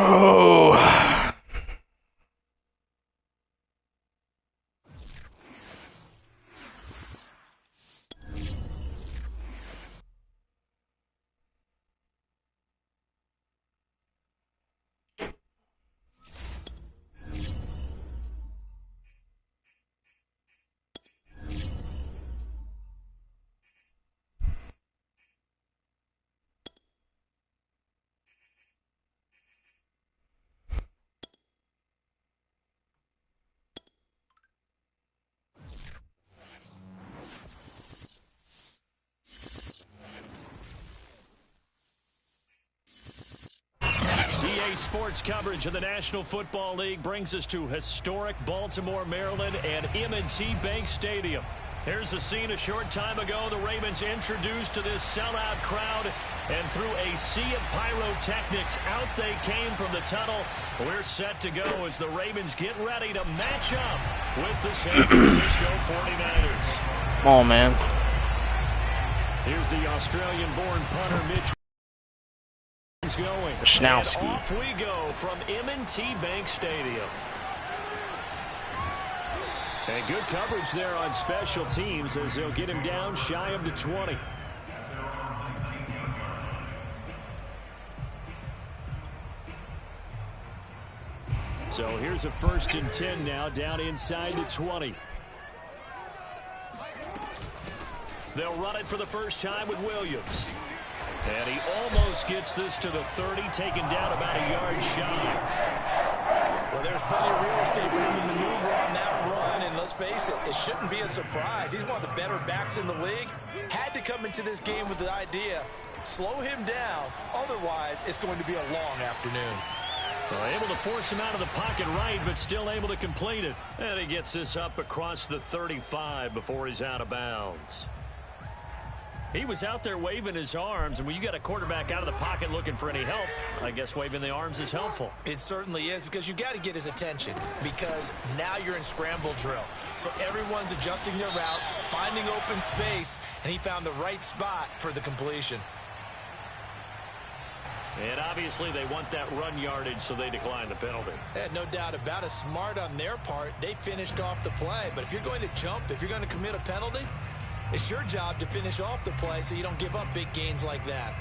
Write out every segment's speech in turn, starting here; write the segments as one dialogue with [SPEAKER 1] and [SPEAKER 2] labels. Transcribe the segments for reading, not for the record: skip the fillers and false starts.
[SPEAKER 1] Oh.
[SPEAKER 2] EA Sports coverage of the National Football League brings us to historic Baltimore, Maryland, and M&T Bank Stadium. Here's the scene a short time ago. The Ravens introduced to this sellout crowd, and through a sea of pyrotechnics, out they came from the tunnel. We're set to go as the Ravens get ready to match up with the San Francisco 49ers.
[SPEAKER 1] Oh, man.
[SPEAKER 2] Here's the Australian-born punter, Mitch. Going.
[SPEAKER 1] Schnowski.
[SPEAKER 2] And off we go from M&T Bank Stadium. And good coverage there on special teams as they'll get him down shy of the 20. So here's a 1st and 10 now, down inside the 20. They'll run it for the first time with Williams. And he almost gets this to the 30, taken down about a yard shy.
[SPEAKER 3] Well, there's plenty of real estate for him to maneuver on that run, and let's face it, it shouldn't be a surprise. He's one of the better backs in the league. Had to come into this game with the idea, slow him down, otherwise it's going to be a long afternoon.
[SPEAKER 2] Well, able to force him out of the pocket right, but still able to complete it. And he gets this up across the 35 before he's out of bounds. He was out there waving his arms, and when you got a quarterback out of the pocket looking for any help, I guess waving the arms is helpful.
[SPEAKER 3] It certainly is, because you got to get his attention, because now you're in scramble drill. So everyone's adjusting their routes, finding open space, and he found the right spot for the completion.
[SPEAKER 2] And obviously they want that run yardage, so they decline the penalty.
[SPEAKER 3] No doubt about it. Smart on their part. They finished off the play. But if you're going to jump, if you're going to commit a penalty, it's your job to finish off the play so you don't give up big gains like that.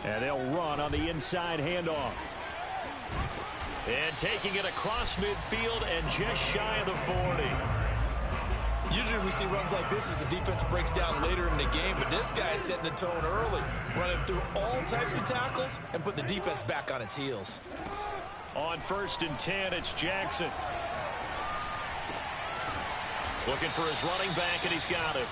[SPEAKER 2] And they'll run on the inside handoff. And taking it across midfield and just shy of the 40.
[SPEAKER 3] Usually we see runs like this as the defense breaks down later in the game, but this guy is setting the tone early, running through all types of tackles and put the defense back on its heels.
[SPEAKER 2] On 1st and 10, it's Jackson. Looking for his running back, and he's got it.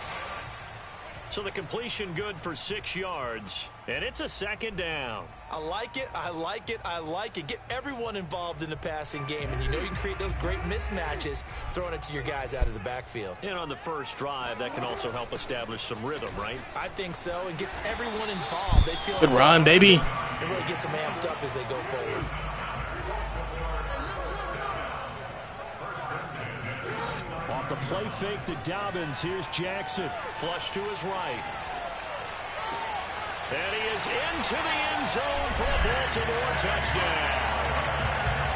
[SPEAKER 2] So the completion good for 6 yards, and it's a 2nd down.
[SPEAKER 3] I like it, I like it, I like it. Get everyone involved in the passing game, and you know you can create those great mismatches throwing it to your guys out of the backfield.
[SPEAKER 2] And on the first drive, that can also help establish some rhythm, right?
[SPEAKER 3] I think so, and gets everyone involved. They feel
[SPEAKER 1] good run, baby.
[SPEAKER 3] It really gets them amped up as they go forward.
[SPEAKER 2] Off the play fake to Dobbins, here's Jackson. Flush to his right. And he is into the end zone for a Baltimore touchdown.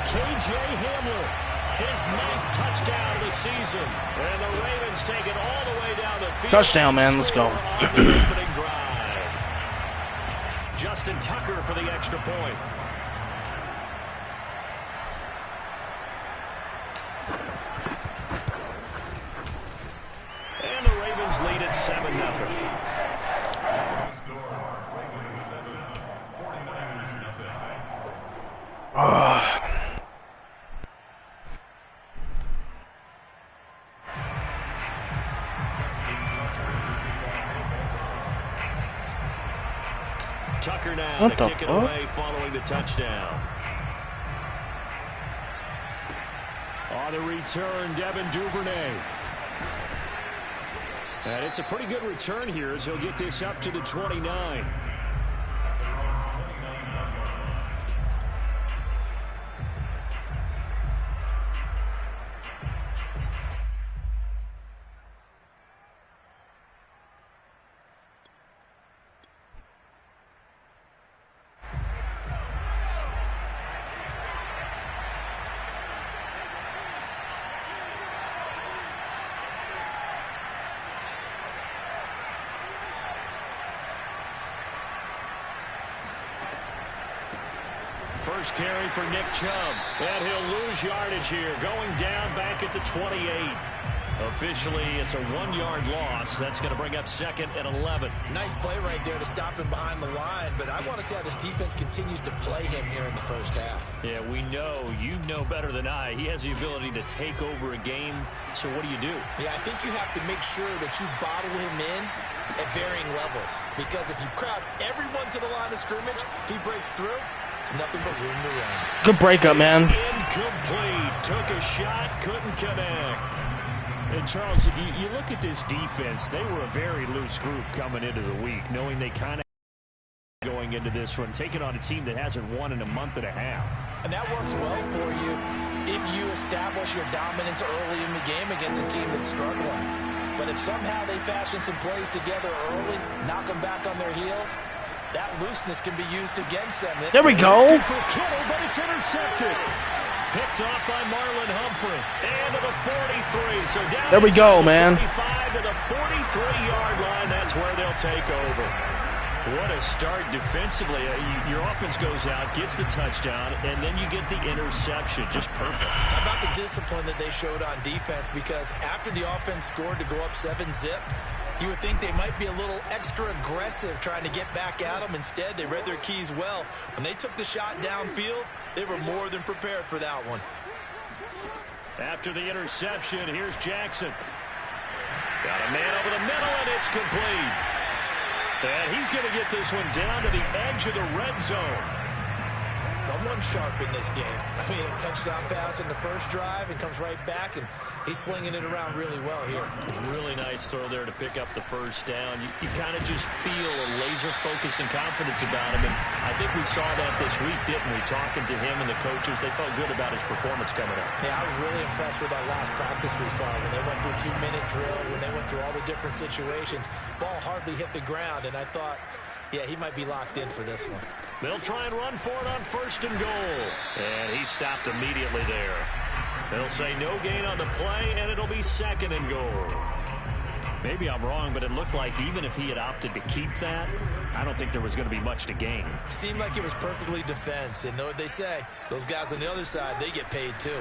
[SPEAKER 2] K.J. Hamler, his 9th touchdown of the season. And the Ravens take it all the way down the field.
[SPEAKER 1] Touchdown, man. Let's go.
[SPEAKER 2] Opening drive. Justin Tucker for the extra point. And the Ravens lead at 7-0. Tucker now to kick it away following the touchdown. On the return, Devin Duvernay. And it's a pretty good return here as he'll get this up to the 29. first carry for Nick Chubb. And he'll lose yardage here, going down back at the 28. Officially, it's a 1-yard loss. That's going to bring up 2nd and 11.
[SPEAKER 3] Nice play right there to stop him behind the line, but I want to see how this defense continues to play him here in the first half.
[SPEAKER 2] Yeah, we know. You know better than I. He has the ability to take over a game. So what do you do?
[SPEAKER 3] Yeah, I think you have to make sure that you bottle him in at varying levels, because if you crowd everyone to the line of scrimmage, if he breaks through, it's nothing but room to run.
[SPEAKER 1] Good breakup, man.
[SPEAKER 2] Incomplete. Took a shot, couldn't connect. And Charles, you look at this defense, they were a very loose group coming into the week, knowing they kind of going into this one, taking on a team that hasn't won in a month and a half.
[SPEAKER 3] And that works well for you if you establish your dominance early in the game against a team that's struggling. But if somehow they fashion some plays together early, knock them back on their heels, that looseness can be used against them.
[SPEAKER 1] There we go.
[SPEAKER 2] For Kittle, but it's intercepted. Picked off by Marlon Humphrey. And to the 43. So down
[SPEAKER 1] there we go, man.
[SPEAKER 2] 45 to the 43-yard line. That's where they'll take over. What a start defensively. Your offense goes out, gets the touchdown, and then you get the interception. Just perfect.
[SPEAKER 3] How about the discipline that they showed on defense? Because after the offense scored to go up 7-zip, you would think they might be a little extra aggressive trying to get back at them. Instead, they read their keys well. When they took the shot downfield, they were more than prepared for that one.
[SPEAKER 2] After the interception, here's Jackson. Got a man over the middle, and it's complete. And he's going to get this one down to the edge of the red zone.
[SPEAKER 3] Someone sharp in this game. I mean, a touchdown pass in the first drive and comes right back, and he's flinging it around really well here.
[SPEAKER 2] Really nice throw there to pick up the first down. You kind of just feel a laser focus and confidence about him, and I think we saw that this week, didn't we? Talking to him and the coaches, they felt good about his performance coming up.
[SPEAKER 3] Yeah, I was really impressed with that last practice we saw when they went through 2-minute drill, when they went through all the different situations. Ball hardly hit the ground, and I thought, yeah, he might be locked in for this one.
[SPEAKER 2] They'll try and run for it on 1st and goal. And he stopped immediately there. They'll say no gain on the play, and it'll be 2nd and goal. Maybe I'm wrong, but it looked like even if he had opted to keep that, I don't think there was going to be much to gain.
[SPEAKER 3] Seemed like it was perfectly defense. And know what they say? Those guys on the other side, they get paid too.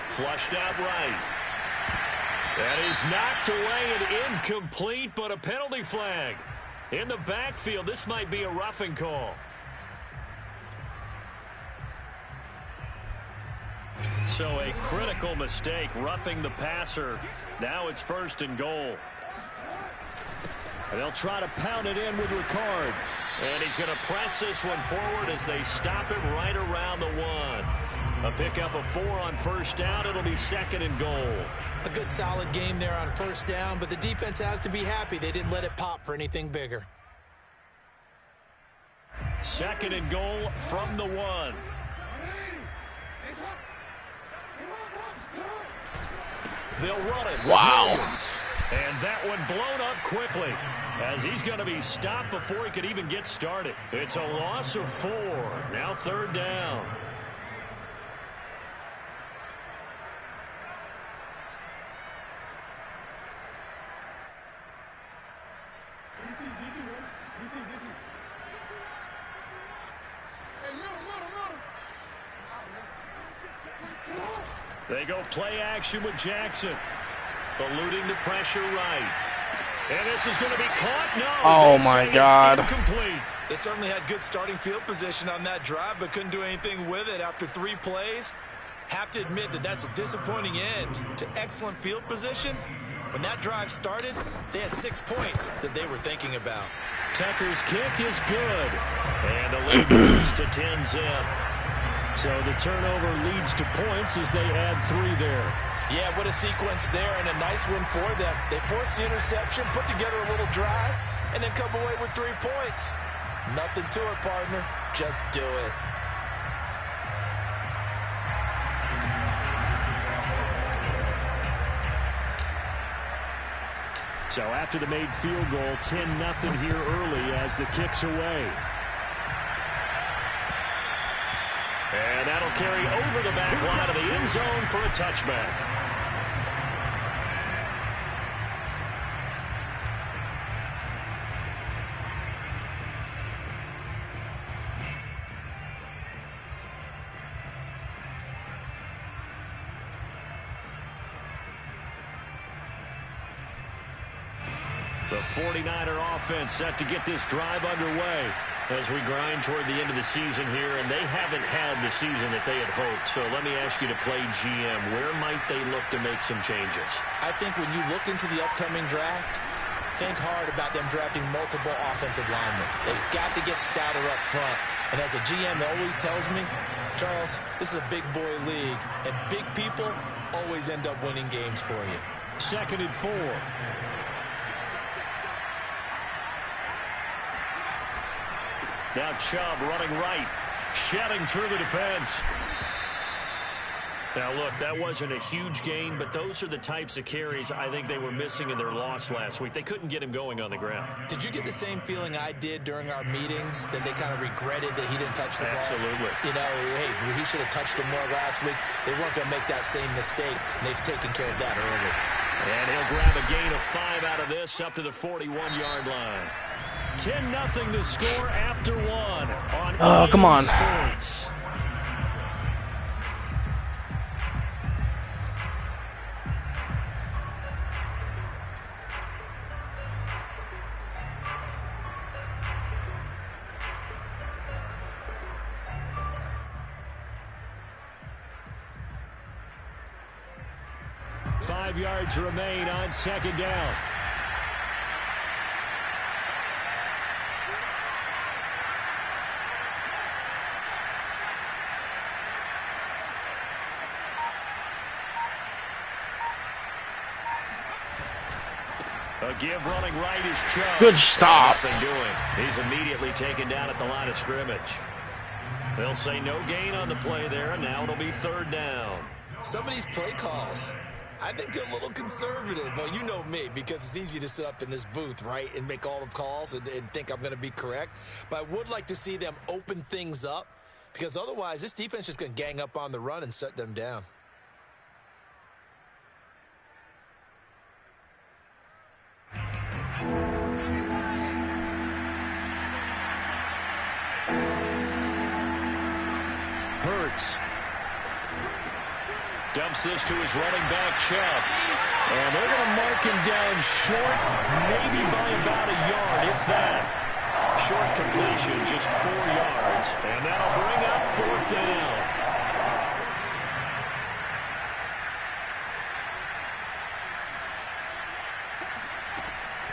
[SPEAKER 2] Flushed out right. That is knocked away and incomplete, but a penalty flag. In the backfield, this might be a roughing call. So a critical mistake, roughing the passer. Now it's 1st and goal. And they'll try to pound it in with Ricard. And he's going to press this one forward as they stop it right around the 1. A pickup of 4 on 1st down. It'll be 2nd and goal.
[SPEAKER 3] A good solid game there on 1st down, but the defense has to be happy they didn't let it pop for anything bigger.
[SPEAKER 2] 2nd and goal from the 1. They'll run it.
[SPEAKER 1] Wow.
[SPEAKER 2] And that one blown up quickly as he's going to be stopped before he could even get started. It's a loss of 4. Now 3rd down. They go play action with Jackson. Eluding the pressure right. And this is going to be caught. No.
[SPEAKER 1] Oh, my God.
[SPEAKER 2] Incomplete.
[SPEAKER 3] They certainly had good starting field position on that drive, but couldn't do anything with it after 3 plays. Have to admit that that's a disappointing end to excellent field position. When that drive started, they had 6 points that they were thinking about.
[SPEAKER 2] Tucker's kick is good. And the lead moves to 10-zip. So the turnover leads to points as they add 3 there.
[SPEAKER 3] Yeah, what a sequence there, and a nice one for them. They forced the interception, put together a little drive, and then come away with 3 points. Nothing to it, partner. Just do it.
[SPEAKER 2] So after the made field goal, 10-0 here early as the kick's away. And that'll carry over the back line of the end zone for a touchback. The 49er offense set to get this drive underway as we grind toward the end of the season here, and they haven't had the season that they had hoped. So let me ask you to play GM. Where might they look to make some changes?
[SPEAKER 3] I think when you look into the upcoming draft, think hard about them drafting multiple offensive linemen. They've got to get stouter up front. And as a GM always tells me, Charles, this is a big boy league, and big people always end up winning games for you.
[SPEAKER 2] 2nd and 4. Now Chubb running right, shedding through the defense. Now, look, that wasn't a huge gain, but those are the types of carries I think they were missing in their loss last week. They couldn't get him going on the ground.
[SPEAKER 3] Did you get the same feeling I did during our meetings, that they kind of regretted that he didn't touch the ball?
[SPEAKER 2] Absolutely.
[SPEAKER 3] You know, hey, he should have touched him more last week. They weren't going to make that same mistake, and they've taken care of that early.
[SPEAKER 2] And he'll grab a gain of 5 out of this up to the 41-yard line. 10-0 the score after 1 on
[SPEAKER 1] Oh, come on.
[SPEAKER 2] Sports. Five yards remain on 2nd down. A give running right is Chubb.
[SPEAKER 1] Good stop.
[SPEAKER 2] Nothing doing. He's immediately taken down at the line of scrimmage. They'll say no gain on the play there, and now it'll be 3rd down.
[SPEAKER 3] Some of these play calls, I think they're a little conservative, but you know me, because it's easy to sit up in this booth, right, and make all the calls and think I'm going to be correct. But I would like to see them open things up, because otherwise this defense is going to gang up on the run and shut them down.
[SPEAKER 2] Hurts. Dumps this to his running back, Chubb. And they're going to mark him down short, maybe by about a yard, if that. Short completion, just 4 yards. And that'll bring up 4th down.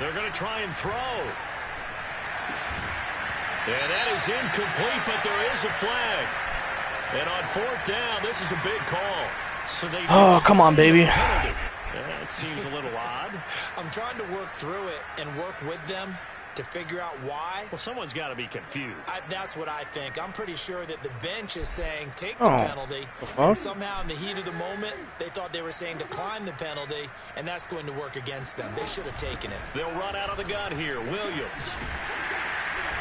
[SPEAKER 2] They're going to try and throw. And that is incomplete, but there is a flag. And on 4th down, this is a big call. So they
[SPEAKER 1] come on, baby.
[SPEAKER 2] That seems a little odd.
[SPEAKER 3] I'm trying to work through it and work with them to figure out why.
[SPEAKER 2] Well, someone's got to be confused.
[SPEAKER 3] That's what I think. I'm pretty sure that the bench is saying take the penalty. And somehow in the heat of the moment, they thought they were saying decline the penalty, and that's going to work against them. They should have taken it.
[SPEAKER 2] They'll run out of the gun here. Williams.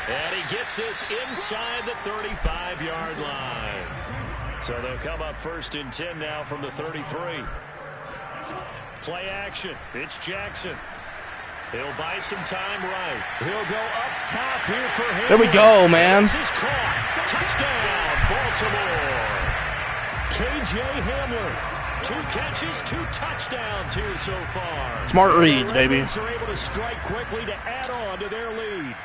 [SPEAKER 2] And he gets this inside the 35-yard line. So they'll come up 1st and 10 now from the 33. Play action. It's Jackson. He'll buy some time right. He'll go up top here for him.
[SPEAKER 1] There we go, man.
[SPEAKER 2] This is caught. Touchdown, Baltimore. K.J. Hamler. 2 catches, 2 touchdowns here so far.
[SPEAKER 1] Smart reads, baby.
[SPEAKER 2] The Ravens are able to strike quickly to add on to their lead.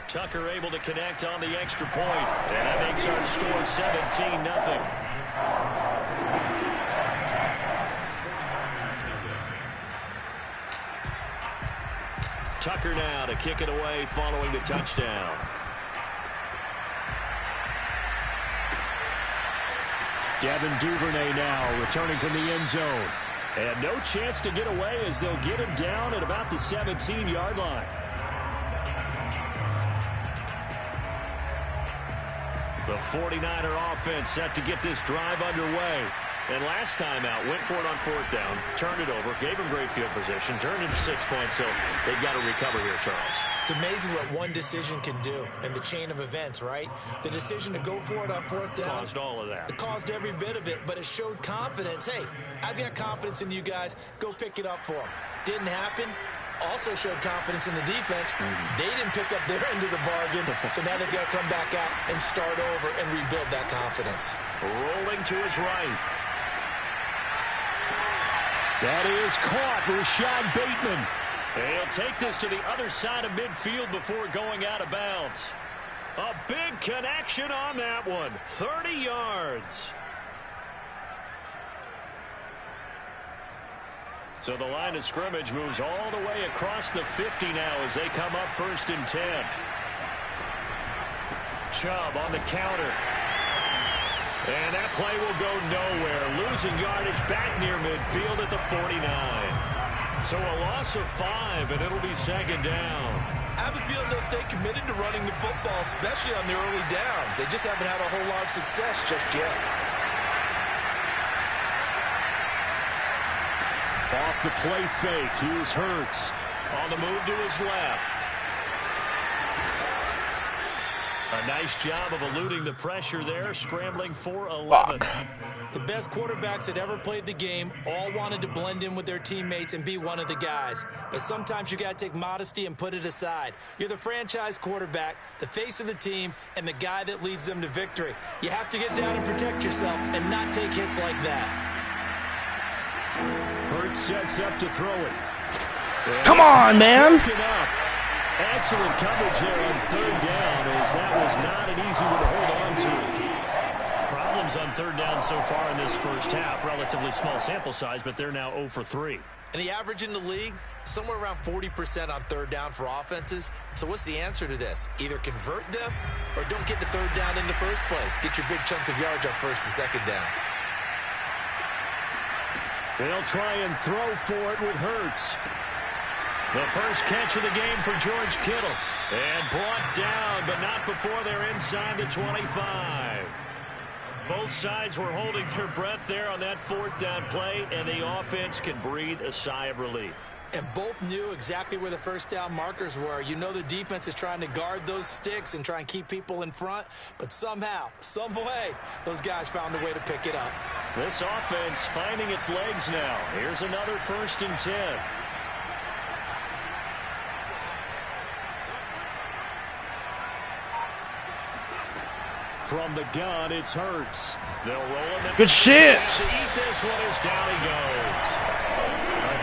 [SPEAKER 2] Tucker able to connect on the extra point. And that makes our score 17-0. Tucker now to kick it away following the touchdown. Devin Duvernay now returning from the end zone. And no chance to get away as they'll get him down at about the 17-yard line. The 49er offense set to get this drive underway. And last time out, went for it on 4th down, turned it over, gave him great field position, turned into 6 points, so they've got to recover here, Charles.
[SPEAKER 3] It's amazing what one decision can do in the chain of events, right? The decision to go for it on 4th down.
[SPEAKER 2] Caused all of that.
[SPEAKER 3] It caused every bit of it, but it showed confidence. Hey, I've got confidence in you guys. Go pick it up for them. Didn't happen. Also showed confidence in the defense. They didn't pick up their end of the bargain, so now they've got to come back out and start over and rebuild that confidence.
[SPEAKER 2] Rolling to his right. That is caught. Rashad Bateman. And he'll take this to the other side of midfield before going out of bounds. A big connection on that one. 30 yards. So the line of scrimmage moves all the way across the 50 now as they come up 1st and 10. Chubb on the counter. And that play will go nowhere. Losing yardage back near midfield at the 49. So a loss of 5, and it'll be 2nd down.
[SPEAKER 3] I have a feeling they'll stay committed to running the football, especially on their early downs. They just haven't had a whole lot of success just yet.
[SPEAKER 2] Off the play fake. Here's Hurts. On the move to his left. A nice job of eluding the pressure there, scrambling for 11.
[SPEAKER 3] The best quarterbacks that ever played the game all wanted to blend in with their teammates and be one of the guys. But sometimes you got to take modesty and put it aside. You're the franchise quarterback, the face of the team, and the guy that leads them to victory. You have to get down and protect yourself and not take hits like that.
[SPEAKER 2] Hurts sets up to throw it.
[SPEAKER 1] Come on, man.
[SPEAKER 2] Excellent coverage there on 3rd down, as that was not an easy one to hold on to. Problems on 3rd down so far in this first half. Relatively small sample size, but they're now 0 for 3.
[SPEAKER 3] And the average in the league, somewhere around 40% on 3rd down for offenses. So what's the answer to this? Either convert them or don't get to 3rd down in the first place. Get your big chunks of yards on 1st and 2nd down.
[SPEAKER 2] They'll try and throw for it with Hurts. The first catch of the game for George Kittle. And brought down, but not before they're inside the 25. Both sides were holding their breath there on that 4th down play, and the offense can breathe a sigh of relief.
[SPEAKER 3] And both knew exactly where the 1st down markers were. You know the defense is trying to guard those sticks and try and keep people in front, but somehow, some way, those guys found a way to pick it up.
[SPEAKER 2] This offense finding its legs now. Here's another 1st and 10. From the gun, it's Hurts. They'll roll him.
[SPEAKER 1] Good shit.
[SPEAKER 2] To eat this one as down he goes.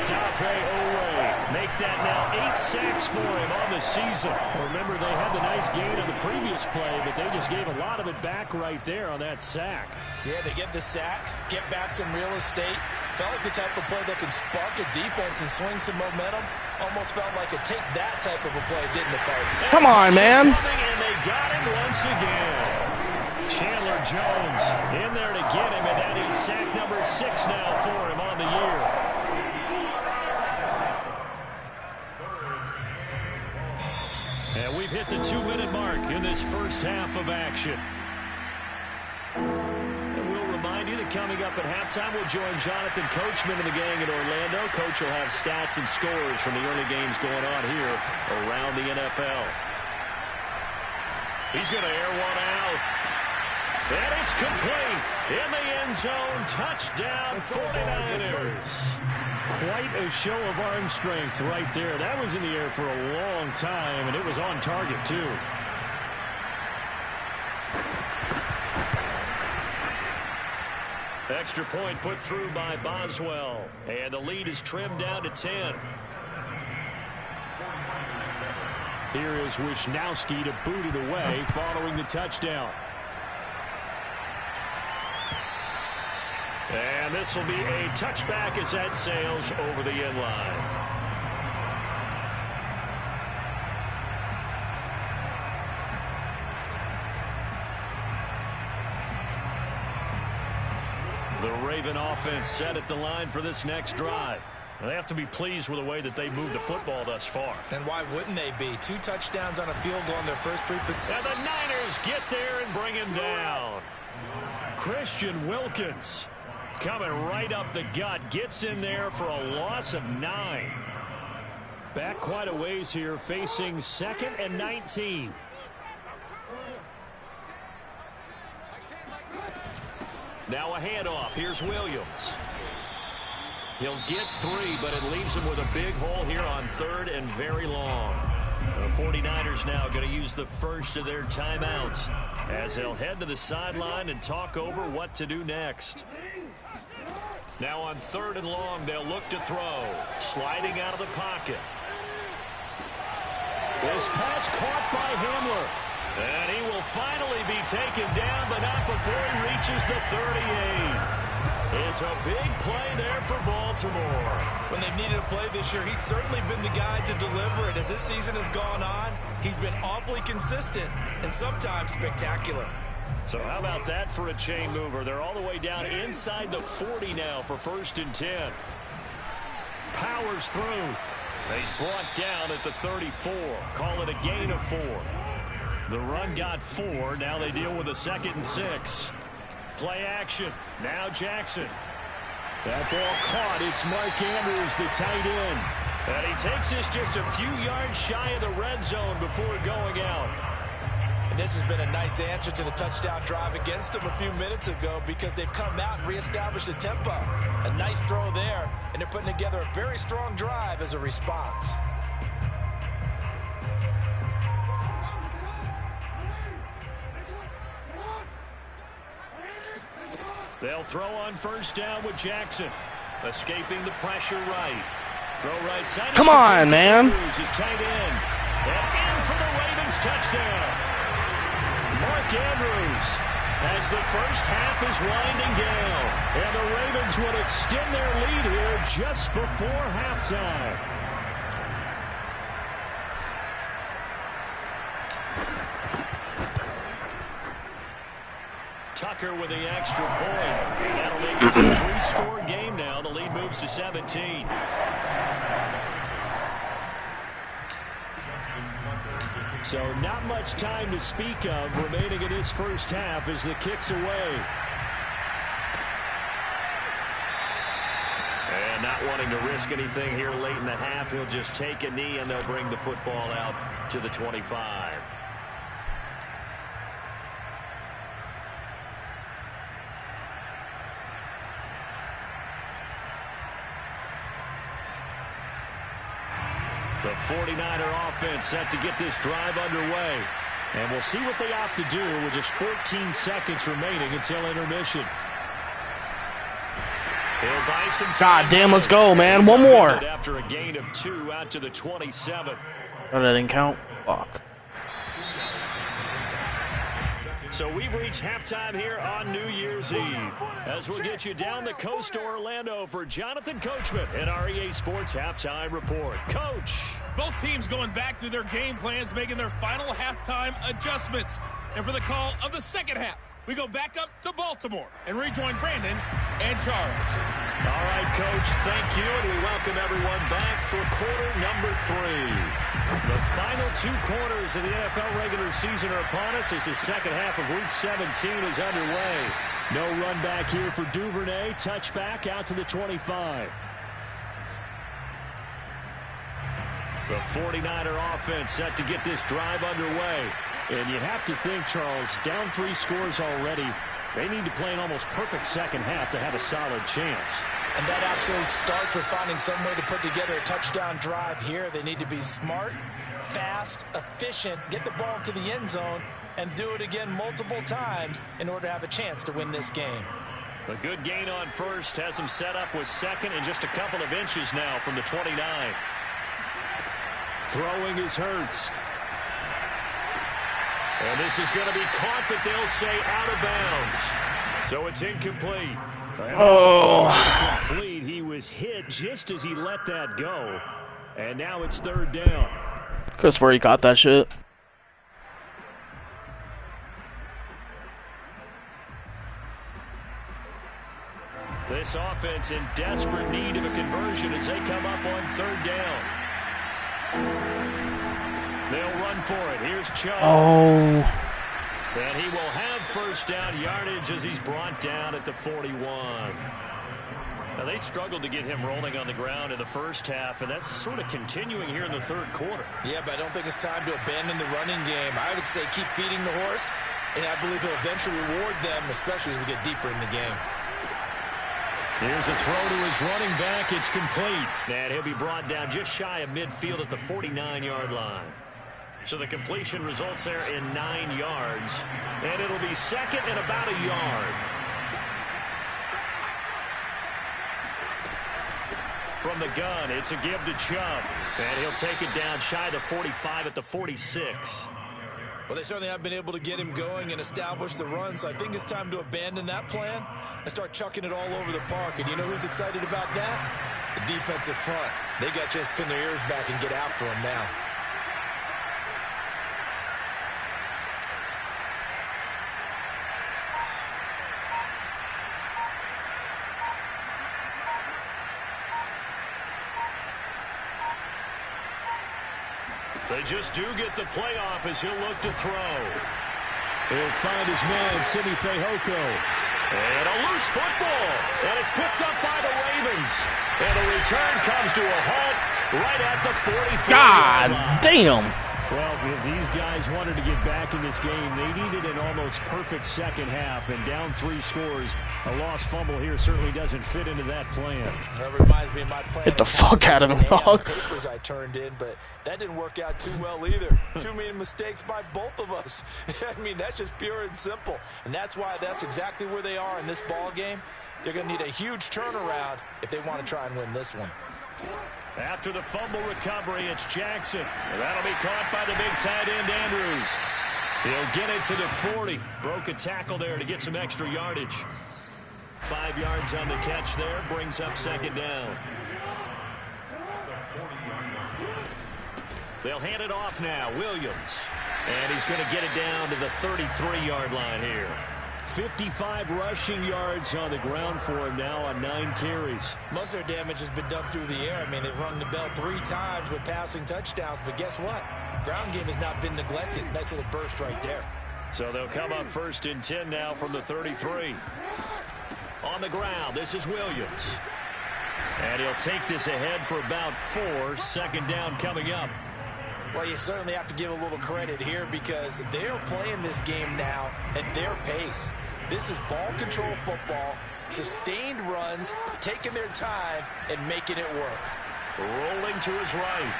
[SPEAKER 2] Adafe Owe. Make that now 8 sacks for him on the season. Remember, they had the nice gain on the previous play, but they just gave a lot of it back right there on that sack.
[SPEAKER 3] Yeah, they get the sack, get back some real estate. Felt like the type of play that can spark a defense and swing some momentum. Almost felt like a take that type of a play, didn't it, Park?
[SPEAKER 1] Come on, man.
[SPEAKER 2] And they got him once again. Chandler Jones in there to get him, and that is sack number 6 now for him on the year. And we've hit the 2-minute mark in this first half of action. And we'll remind you that coming up at halftime, we'll join Jonathan Coachman and the gang in Orlando. Coach will have stats and scores from the early games going on here around the NFL. He's going to air one out. And it's complete. In the end zone, touchdown 49ers. Quite a show of arm strength right there. That was in the air for a long time, and it was on target, too. Extra point put through by Boswell. And the lead is trimmed down to 10. Here is Wisnowski to boot it away following the touchdown. And this will be a touchback as that sails over the end line. The Raven offense set at the line for this next drive. They have to be pleased with the way that they moved the football thus far.
[SPEAKER 3] And why wouldn't they be? 2 touchdowns on a field goal in their first 3.
[SPEAKER 2] And the Niners get there and bring him down. Christian Wilkins coming right up the gut. Gets in there for a loss of 9. Back quite a ways here, facing 2nd and 19. Now a handoff. Here's Williams. He'll get 3, but it leaves him with a big hole here on 3rd and very long. The 49ers now going to use the first of their timeouts as they'll head to the sideline and talk over what to do next. Now on 3rd and long, they'll look to throw. Sliding out of the pocket. This pass caught by Hamler. And he will finally be taken down, but not before he reaches the 38. It's a big play there for Baltimore.
[SPEAKER 3] When they've needed a play this year, he's certainly been the guy to deliver it. As this season has gone on, he's been awfully consistent and sometimes spectacular.
[SPEAKER 2] So how about that for a chain mover? They're all the way down inside the 40 now for 1st and 10. Powers through. He's brought down at the 34. Call it a gain of 4. The run got 4. Now they deal with a 2nd and 6. Play action. Now Jackson. That ball caught. It's Mark Andrews, the tight end. And he takes this just a few yards shy of the red zone before going out.
[SPEAKER 3] And this has been a nice answer to the touchdown drive against them a few minutes ago because they've come out and reestablished the tempo. A nice throw there, and they're putting together a very strong drive as a response.
[SPEAKER 2] They'll throw on 1st down with Jackson. Escaping the pressure right. Throw right side.
[SPEAKER 1] Come on, man.
[SPEAKER 2] His tight end. And in for the Ravens touchdown. Mark Andrews as the first half is winding down. And the Ravens would extend their lead here just before halftime. Tucker with the extra point. That'll make it a 3-score game now. The lead moves to 17. So not much time to speak of remaining in this first half as the kick's away. And not wanting to risk anything here late in the half, he'll just take a knee and they'll bring the football out to the 25. The 49er offense set to get this drive underway. And we'll see what they opt to do with just 14 seconds remaining until intermission. He'll buy some time.
[SPEAKER 1] God damn, let's go, man. One more.
[SPEAKER 2] After a gain of 2 out to the 27.
[SPEAKER 1] Oh, that didn't count. Fuck.
[SPEAKER 2] So we've reached halftime here on New Year's Eve. As we'll get you down the coast to Orlando for Jonathan Coachman and our EA Sports Halftime Report. Coach.
[SPEAKER 4] Both teams going back through their game plans, making their final halftime adjustments. And for the call of the second half, we go back up to Baltimore and rejoin Brandon and Charles.
[SPEAKER 2] All right, Coach, thank you, and we welcome everyone back for quarter number 3. The final 2 quarters of the NFL regular season are upon us as the second half of Week 17 is underway. No run back here for Duvernay. Touchback out to the 25. The 49er offense set to get this drive underway. And you have to think, Charles, down 3 scores already. They need to play an almost perfect second half to have a solid chance.
[SPEAKER 3] And that absolutely starts with finding some way to put together a touchdown drive here. They need to be smart, fast, efficient, get the ball to the end zone, and do it again multiple times in order to have a chance to win this game.
[SPEAKER 2] A good gain on 1st has him set up with 2nd and just a couple of inches now from the 29. Throwing is Hurts. And this is going to be caught, but they'll say out of bounds. So it's incomplete. Incomplete. He was hit just as he let that go. And now it's 3rd down.
[SPEAKER 1] Could've swear he caught that shit.
[SPEAKER 2] This offense in desperate need of a conversion as they come up on 3rd down. They'll run for it. Here's Chubb.
[SPEAKER 1] Oh.
[SPEAKER 2] And he will have 1st down yardage as he's brought down at the 41. Now, they struggled to get him rolling on the ground in the first half, and that's sort of continuing here in the 3rd quarter.
[SPEAKER 3] Yeah, but I don't think it's time to abandon the running game. I would say keep feeding the horse, and I believe he'll eventually reward them, especially as we get deeper in the game.
[SPEAKER 2] Here's a throw to his running back. It's complete. And he'll be brought down just shy of midfield at the 49-yard line. So the completion results there in 9 yards. And it'll be 2nd and about a yard. From the gun, it's a give to Chubb. And he'll take it down shy of the 45 at the 46.
[SPEAKER 3] Well, they certainly have been able to get him going and establish the run, so I think it's time to abandon that plan and start chucking it all over the park. And you know who's excited about that? The defensive front. They got a chance to pin their ears back and get after him now.
[SPEAKER 2] They just do get the playoff as he'll look to throw. He'll find his man, Simi Fehoko. And a loose football. And it's picked up by the Ravens. And the return comes to a halt right at the 44.
[SPEAKER 1] God damn.
[SPEAKER 2] Well, if these guys wanted to get back in this game, they needed an almost perfect second half. And down 3 scores, a lost fumble here certainly doesn't fit into that plan.
[SPEAKER 3] That reminds me of my plan.
[SPEAKER 1] Get the fuck out of me, dog.
[SPEAKER 3] Papers I turned in, but that didn't work out too well either. Too many mistakes by both of us. I mean, that's just pure and simple. And that's why that's exactly where they are in this ball game. They're going to need a huge turnaround if they want to try and win this one.
[SPEAKER 2] After the fumble recovery, it's Jackson. And that'll be caught by the big tight end, Andrews. He'll get it to the 40. Broke a tackle there to get some extra yardage. 5 yards on the catch there. Brings up second down. They'll hand it off now. Williams. And he's going to get it down to the 33-yard line here. 55 rushing yards on the ground for him now on 9 carries.
[SPEAKER 3] Most of their damage has been done through the air. I mean, they've rung the bell 3 times with passing touchdowns, but guess what? Ground game has not been neglected. Nice little burst right there.
[SPEAKER 2] So they'll come up 1st and 10 now from the 33. On the ground, this is Williams. And he'll take this ahead for about 4. Second down coming up.
[SPEAKER 3] Well, you certainly have to give a little credit here because they're playing this game now at their pace. This is ball control football, sustained runs, taking their time, and making it work.
[SPEAKER 2] Rolling to his right.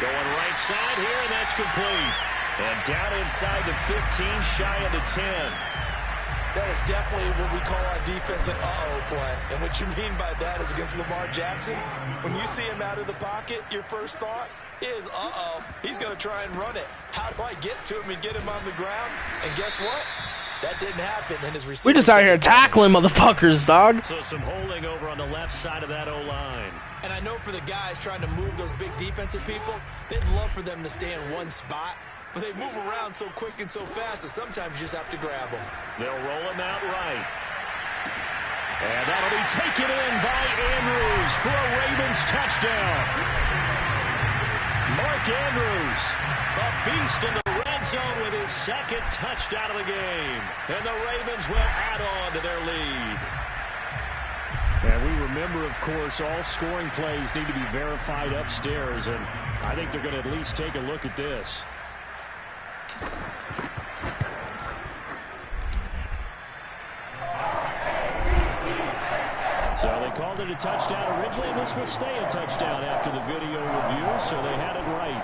[SPEAKER 2] Going right side here, and that's complete. And down inside the 15, shy of the 10.
[SPEAKER 3] That is definitely what we call our defense an uh-oh play. And what you mean by that is against Lamar Jackson, when you see him out of the pocket, your first thought is, uh-oh, he's going to try and run it. How do I get to him and get him on the ground? And guess what? That didn't happen. And his receiver.
[SPEAKER 1] We just out here tackling motherfuckers, dog.
[SPEAKER 2] So some holding over on the left side of that O-line.
[SPEAKER 3] And I know for the guys trying to move those big defensive people, they'd love for them to stay in one spot. But they move around so quick and so fast that sometimes you just have to grab them.
[SPEAKER 2] They'll roll him out right. And that'll be taken in by Andrews for a Ravens touchdown. Mark Andrews, a beast in the red zone with his 2nd touchdown of the game. And the Ravens will add on to their lead. And we remember, of course, all scoring plays need to be verified upstairs. And I think they're going to at least take a look at this. So they called it a touchdown originally, and this will stay a touchdown after the video review, so they had it right.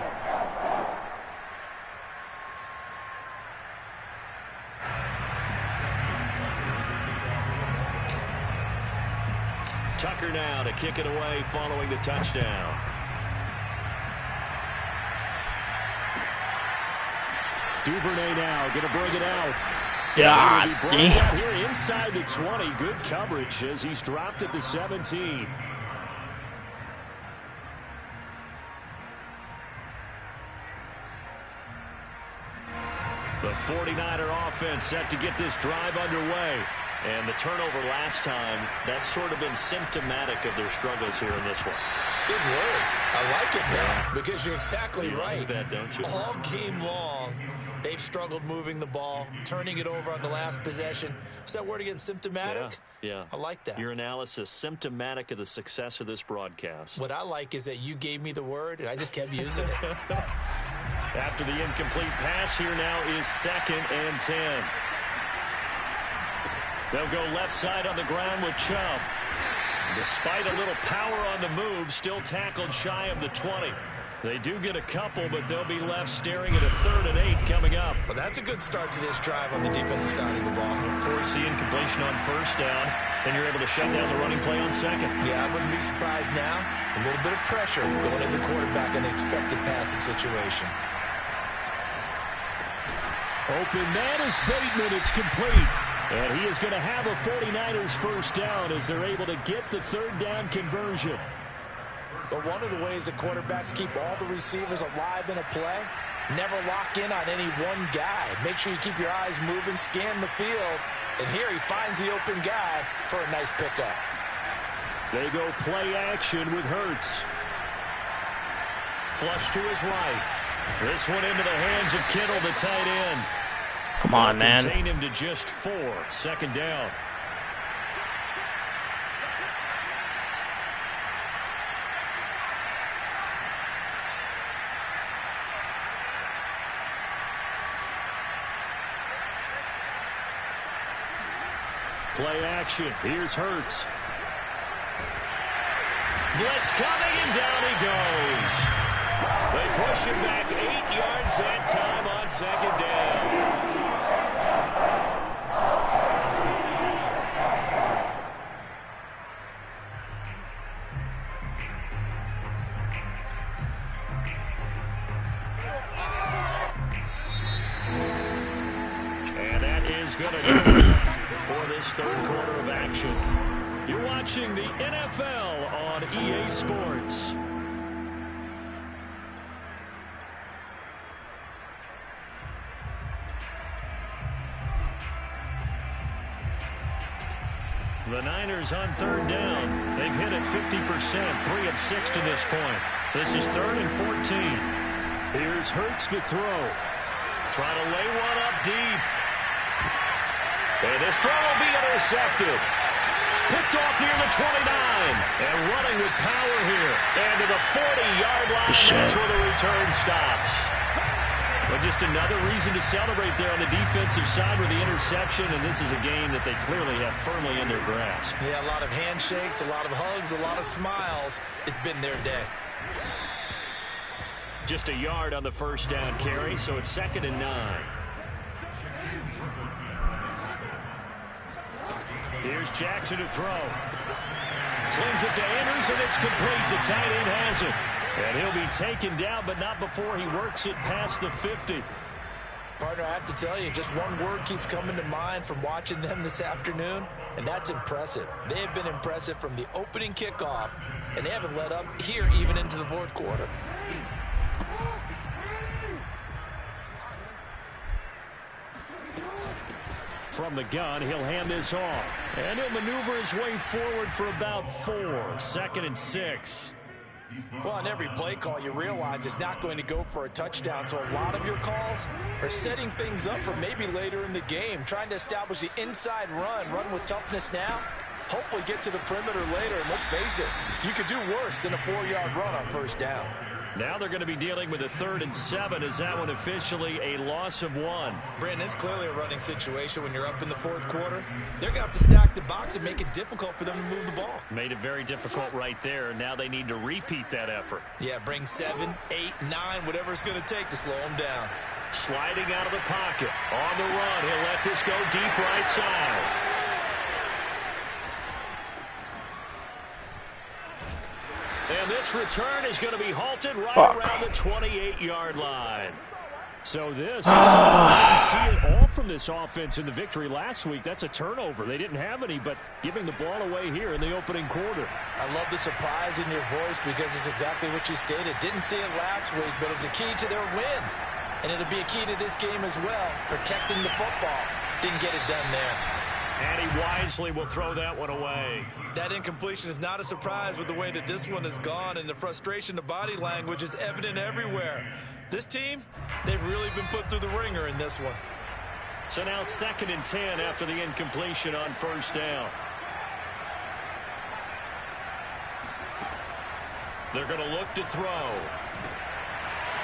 [SPEAKER 2] Tucker now to kick it away following the touchdown. Duvernay now going to bring it out.
[SPEAKER 1] God damn.
[SPEAKER 2] Here inside the 20. Good coverage as he's dropped at the 17. The 49er offense set to get this drive underway. And the turnover last time, that's sort of been symptomatic of their struggles here in this one.
[SPEAKER 3] Good word. I like it now because you're exactly right.
[SPEAKER 2] That, don't you?
[SPEAKER 3] All game long, they've struggled moving the ball, turning it over on the last possession. Is that word again, symptomatic?
[SPEAKER 2] Yeah.
[SPEAKER 3] I like that.
[SPEAKER 2] Your analysis, symptomatic of the success of this broadcast.
[SPEAKER 3] What I like is that you gave me the word, and I just kept using it.
[SPEAKER 2] After the incomplete pass, here now is 2nd and 10. They'll go left side on the ground with Chubb. Despite a little power on the move, still tackled shy of the 20. They do get a couple, but they'll be left staring at a 3rd and 8 coming up.
[SPEAKER 3] Well, that's a good start to this drive on the defensive side of the ball.
[SPEAKER 2] Force the incompletion on 1st down, then you're able to shut down the running play on 2nd.
[SPEAKER 3] Yeah, I wouldn't be surprised now. A little bit of pressure going at the quarterback in an expected passing situation.
[SPEAKER 2] Open man is Bateman. It's complete. And he is going to have a 49ers 1st down as they're able to get the 3rd down conversion.
[SPEAKER 3] But one of the ways the quarterbacks keep all the receivers alive in a play, never lock in on any one guy. Make sure you keep your eyes moving, scan the field. And here he finds the open guy for a nice pickup.
[SPEAKER 2] They go play action with Hurts. Flush to his right. This one into the hands of Kittle, the tight end.
[SPEAKER 1] Come on, man.
[SPEAKER 2] Contain him to just 4. 2nd down. Play action. Here's Hurts. Blitz coming, and down he goes. They push him back 8 yards that time on 2nd down. And that is going to do it for this 3rd quarter of action. You're watching the NFL on EA Sports. The Niners on 3rd down. They've hit it 50%, 3 of 6 to this point. This is 3rd and 14. Here's Hurts to throw. Trying to lay one up deep. And this throw will be intercepted. Picked off near the 29. And running with power here. And to the 40-yard line. That's where the return stops. But just another reason to celebrate there on the defensive side with the interception. And this is a game that they clearly have firmly in their grasp.
[SPEAKER 3] Yeah, a lot of handshakes, a lot of hugs, a lot of smiles. It's been their day.
[SPEAKER 2] Just a yard on the 1st down carry, so it's 2nd and 9. Here's Jackson to throw. Slings it to Andrews, and it's complete. The tight end has it. And he'll be taken down, but not before he works it past the 50.
[SPEAKER 3] Partner, I have to tell you, just one word keeps coming to mind from watching them this afternoon, and that's impressive. They have been impressive from the opening kickoff, and they haven't let up here even into the 4th quarter.
[SPEAKER 2] From the gun, he'll hand this off. And he'll maneuver his way forward for about 4. 2nd and 6.
[SPEAKER 3] Well, on every play call, you realize it's not going to go for a touchdown. So a lot of your calls are setting things up for maybe later in the game, trying to establish the inside run with toughness now. Hopefully get to the perimeter later. And let's face it, you could do worse than a 4-yard run on 1st down.
[SPEAKER 2] Now they're going to be dealing with a 3rd and 7. Is that one officially a loss of 1?
[SPEAKER 3] Brandon, it's clearly a running situation when you're up in the 4th quarter. They're going to have to stack the box and make it difficult for them to move the ball.
[SPEAKER 2] Made it very difficult right there, and now they need to repeat that effort.
[SPEAKER 3] Yeah, bring 7, 8, 9, whatever it's going to take to slow them down.
[SPEAKER 2] Sliding out of the pocket. On the run, he'll let this go deep right side. And this return is going to be halted right around the 28-yard line. So this is something we didn't see it all from this offense in the victory last week. That's a turnover. They didn't have any, but giving the ball away here in the opening quarter.
[SPEAKER 3] I love the surprise in your voice because it's exactly what you stated. Didn't see it last week, but it's a key to their win. And it'll be a key to this game as well, protecting the football. Didn't get it done there.
[SPEAKER 2] And he wisely will throw that one away.
[SPEAKER 3] That incompletion is not a surprise with the way that this one has gone, and the frustration, the body language is evident everywhere. This team, they've really been put through the ringer in this one.
[SPEAKER 2] So now 2nd and 10 after the incompletion on 1st down. They're going to look to throw.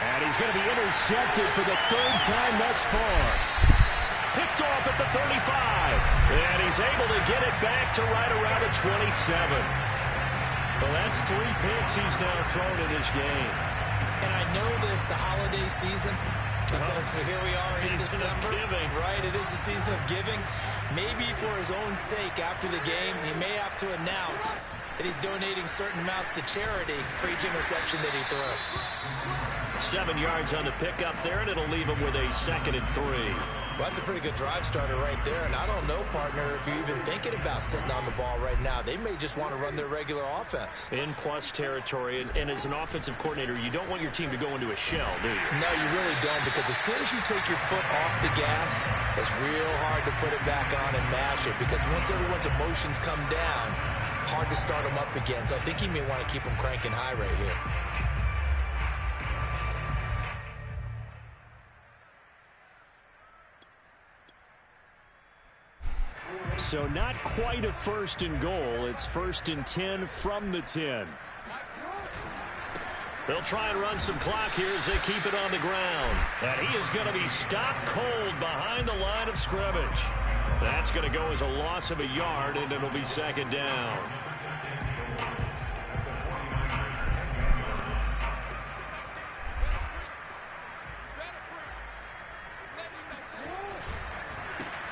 [SPEAKER 2] And he's going to be intercepted for the 3rd time thus far. Picked off at the 35. And he's able to get it back to right around the 27. Well, that's 3 picks he's now thrown in this game.
[SPEAKER 3] And I know this, the holiday season, because here we are in December, right? It is the season of giving. Maybe for his own sake, after the game, he may have to announce that he's donating certain amounts to charity for each interception that he throws.
[SPEAKER 2] 7 yards on the pickup there, and it'll leave him with a 2nd and 3.
[SPEAKER 3] Well, that's a pretty good drive starter right there. And I don't know, partner, if you're even thinking about sitting on the ball right now. They may just want to run their regular offense.
[SPEAKER 2] In plus territory, and as an offensive coordinator, you don't want your team to go into a shell, do you?
[SPEAKER 3] No, you really don't, because as soon as you take your foot off the gas, it's real hard to put it back on and mash it, because once everyone's emotions come down, hard to start them up again. So I think he may want to keep them cranking high right here.
[SPEAKER 2] So not quite a 1st and goal. It's 1st and 10 from the 10. They'll try and run some clock here as they keep it on the ground. And he is going to be stopped cold behind the line of scrimmage. That's going to go as a loss of a yard, and it'll be 2nd down.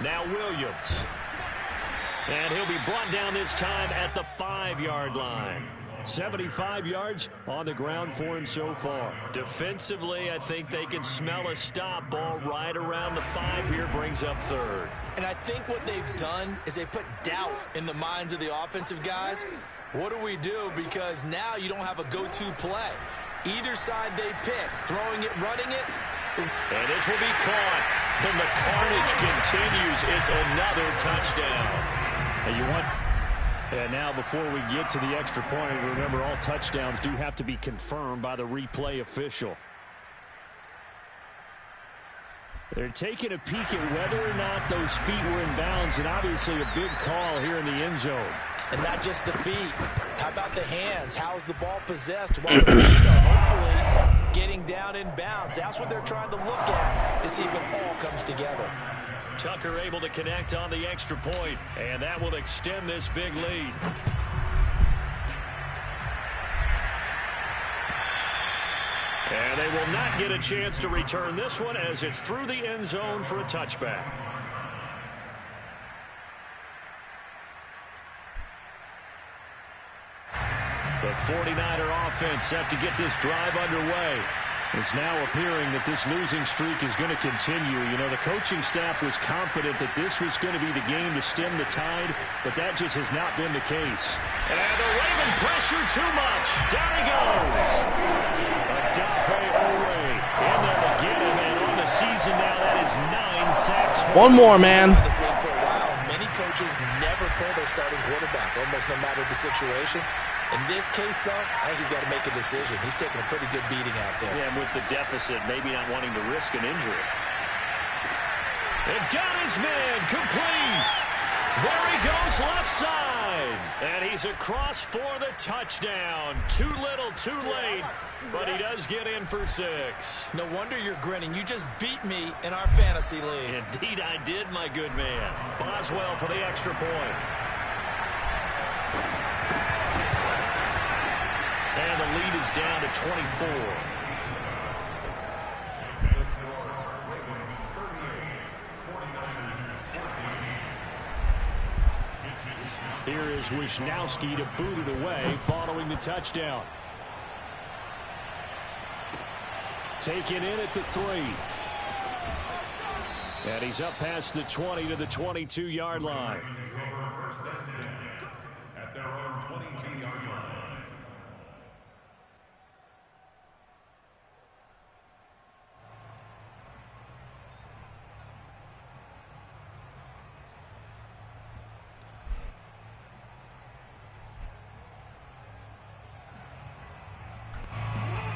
[SPEAKER 2] Now Williams. And he'll be brought down this time at the 5-yard line. 75 yards on the ground for him so far. Defensively, I think they can smell a stop. Ball right around the 5 here, brings up 3rd.
[SPEAKER 3] And I think what they've done is they put doubt in the minds of the offensive guys. What do we do? Because now you don't have a go-to play. Either side they pick, throwing it, running it.
[SPEAKER 2] And this will be caught. And the carnage continues. It's another touchdown. And now before we get to the extra point, remember all touchdowns do have to be confirmed by the replay official. They're taking a peek at whether or not those feet were in bounds, and obviously a big call here in the end zone.
[SPEAKER 3] And not just the feet. How about the hands? How is the ball possessed while the feet are hopefully getting down in bounds? That's what they're trying to look at to see if it all comes together.
[SPEAKER 2] Tucker able to connect on the extra point, and that will extend this big lead. And they will not get a chance to return this one as it's through the end zone for a touchback. The 49er offense set to get this drive underway. It's now appearing that this losing streak is going to continue. You know, the coaching staff was confident that this was going to be the game to stem the tide, but that just has not been the case. And the Raven pressure too much. Down he goes. Adafe Owe in there to get him, and on the season now, that is 9 sacks.
[SPEAKER 1] One more, man.
[SPEAKER 3] This league for a while, many coaches never pull their starting quarterback, almost no matter the situation. In this case, though, I think he's got to make a decision. He's taking a pretty good beating out there.
[SPEAKER 2] Yeah, with the deficit, maybe not wanting to risk an injury. And got his man complete. There he goes left side. And he's across for the touchdown. Too little, too late. But he does get in for 6.
[SPEAKER 3] No wonder you're grinning. You just beat me in our fantasy league.
[SPEAKER 2] Indeed I did, my good man. Boswell for the extra point. And the lead is down to 24. Here is Wisnowski to boot it away following the touchdown. Taken in at the 3. And he's up past the 20 to the 22-yard line.
[SPEAKER 5] At their own 22-yard line.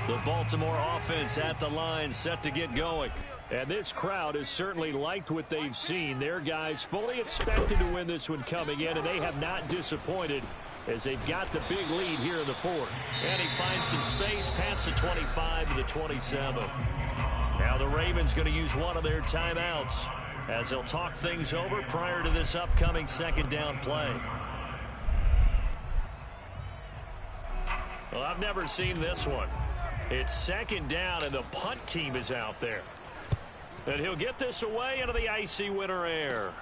[SPEAKER 2] The Baltimore offense at the line, set to get going. And this crowd has certainly liked what they've seen. Their guys fully expected to win this one coming in, and they have not disappointed as they've got the big lead here in the 4th. And he finds some space past the 25 to the 27. Now the Ravens going to use one of their timeouts as they'll talk things over prior to this upcoming 2nd down play. Well, I've never seen this one. It's second down, and the punt team is out there. And he'll get this away into the icy winter air.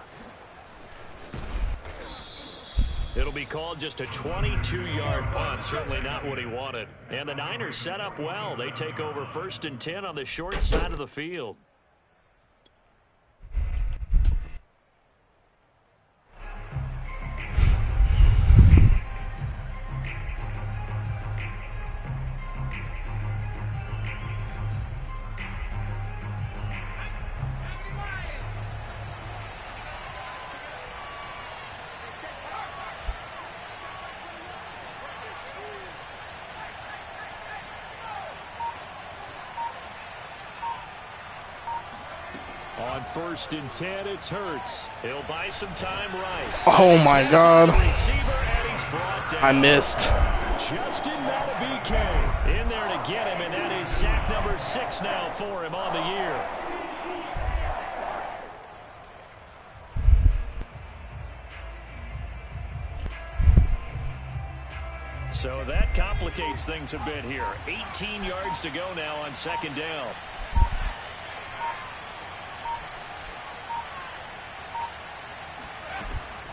[SPEAKER 2] It'll be called just a 22-yard punt. Certainly not what he wanted. And the Niners set up well. They take over 1st and 10 on the short side of the field. On 1st and 10, it's Hurts. He'll buy some time right.
[SPEAKER 1] Oh my God.
[SPEAKER 2] Receiver, and he's brought down.
[SPEAKER 1] I missed.
[SPEAKER 2] Justin Matabike in there to get him, and that is sack number 6 now for him on the year. So that complicates things a bit here. 18 yards to go now on 2nd down.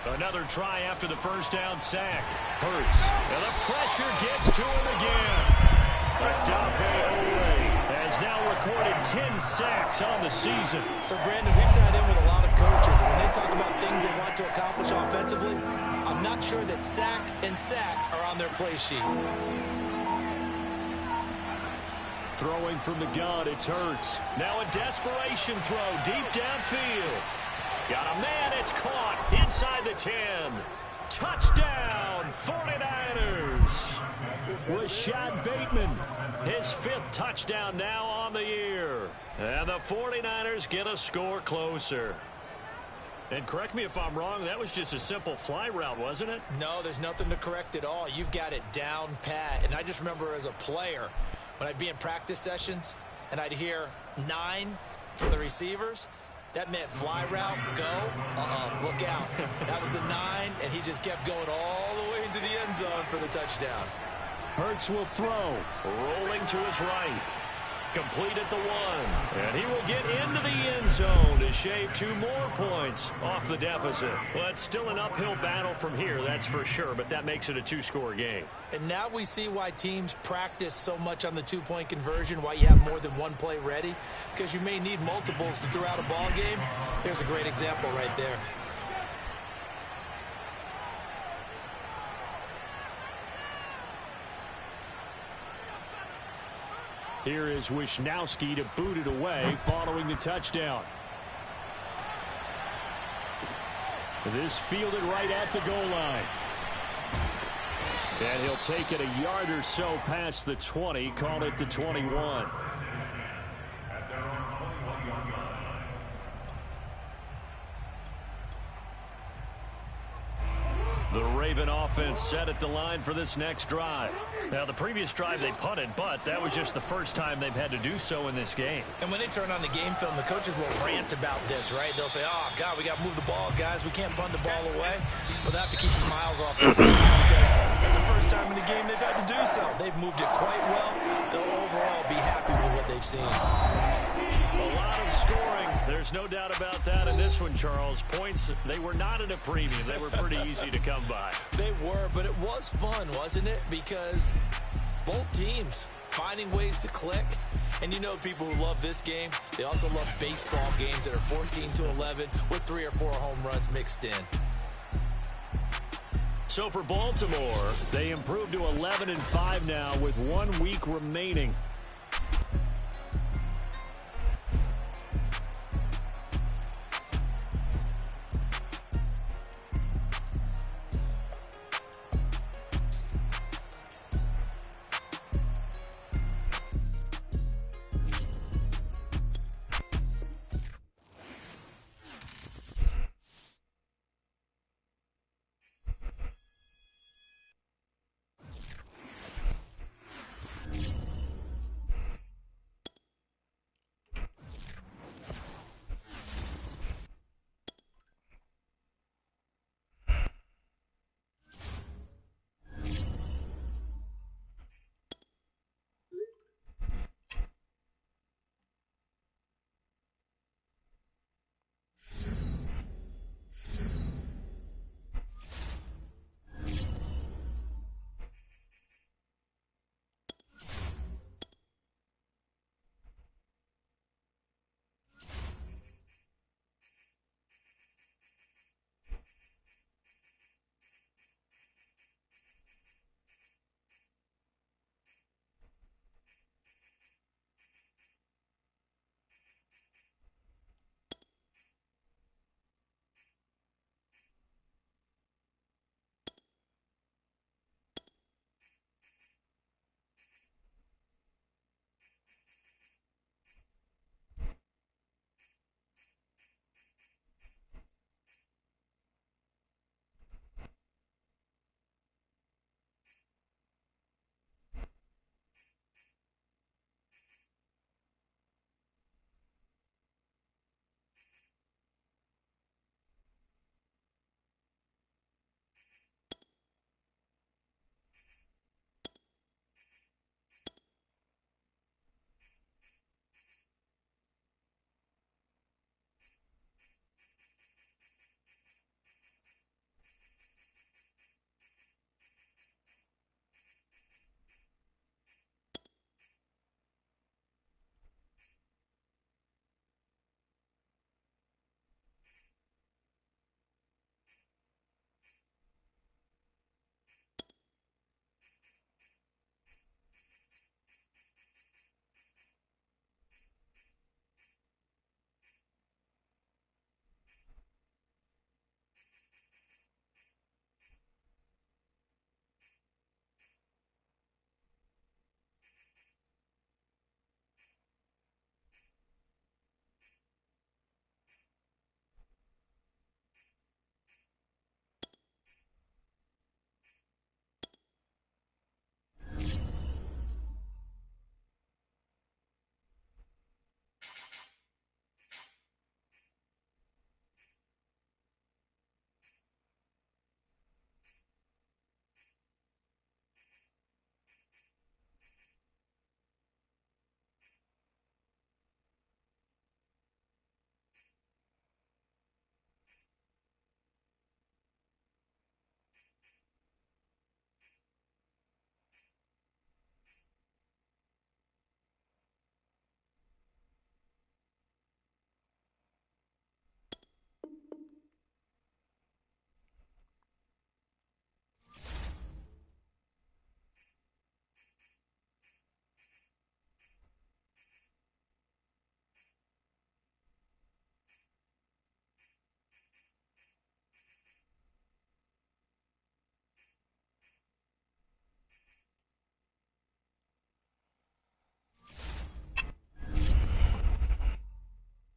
[SPEAKER 2] Another try after the 1st down sack. Hurts. And the pressure gets to him again. Odafe Oweh has now recorded 10 sacks on the season.
[SPEAKER 3] So, Brandon, we sat in with a lot of coaches. When they talk about things they want to accomplish offensively, I'm not sure that sack and sack are on their play sheet.
[SPEAKER 2] Throwing from the gun, it's Hurts. Now a desperation throw deep downfield. Got a man, it's caught inside the 10. Touchdown, 49ers. Rashad Bateman, his 5th touchdown now on the year. And the 49ers get a score closer. And correct me if I'm wrong, that was just a simple fly route, wasn't it?
[SPEAKER 3] No, there's nothing to correct at all. You've got it down pat. And I just remember as a player, when I'd be in practice sessions and I'd hear 9 from the receivers, that meant fly route, go, look out. That was the 9, and he just kept going all the way into the end zone for the touchdown.
[SPEAKER 2] Hurts will throw, rolling to his right. Complete at the 1, and he will get into the end zone to shave 2 more points off the deficit. Well, it's still an uphill battle from here, that's for sure, but that makes it a 2-score game.
[SPEAKER 3] And now we see why teams practice so much on the 2-point conversion, why you have more than one play ready, because you may need multiples to throw out a ball game. Here's a great example right there.
[SPEAKER 2] Here is Wisnowski to boot it away following the touchdown. This fielded right at the goal line. And he'll take it a yard or so past the 20, call it the 21.
[SPEAKER 5] At their own 21-yard line.
[SPEAKER 2] The Raven offense set at the line for this next drive. Now, the previous drive they punted, but that was just the first time they've had to do so in this game.
[SPEAKER 3] And when they turn on the game film, the coaches will rant about this, right? They'll say, oh, God, we got to move the ball, guys. We can't punt the ball away. But they have to keep smiles off their faces because that's the first time in the game they've had to do so. They've moved it quite well. They'll overall be happy with what they've seen.
[SPEAKER 2] A lot of scoring. There's no doubt about that in this one, Charles. Points, they were not at a premium. They were pretty easy to come by.
[SPEAKER 3] They were, but it was fun, wasn't it? Because both teams finding ways to click. And you know people who love this game, they also love baseball games that are 14-11 with 3 or 4 home runs mixed in.
[SPEAKER 2] So for Baltimore, they improved to 11-5 now with 1 week remaining.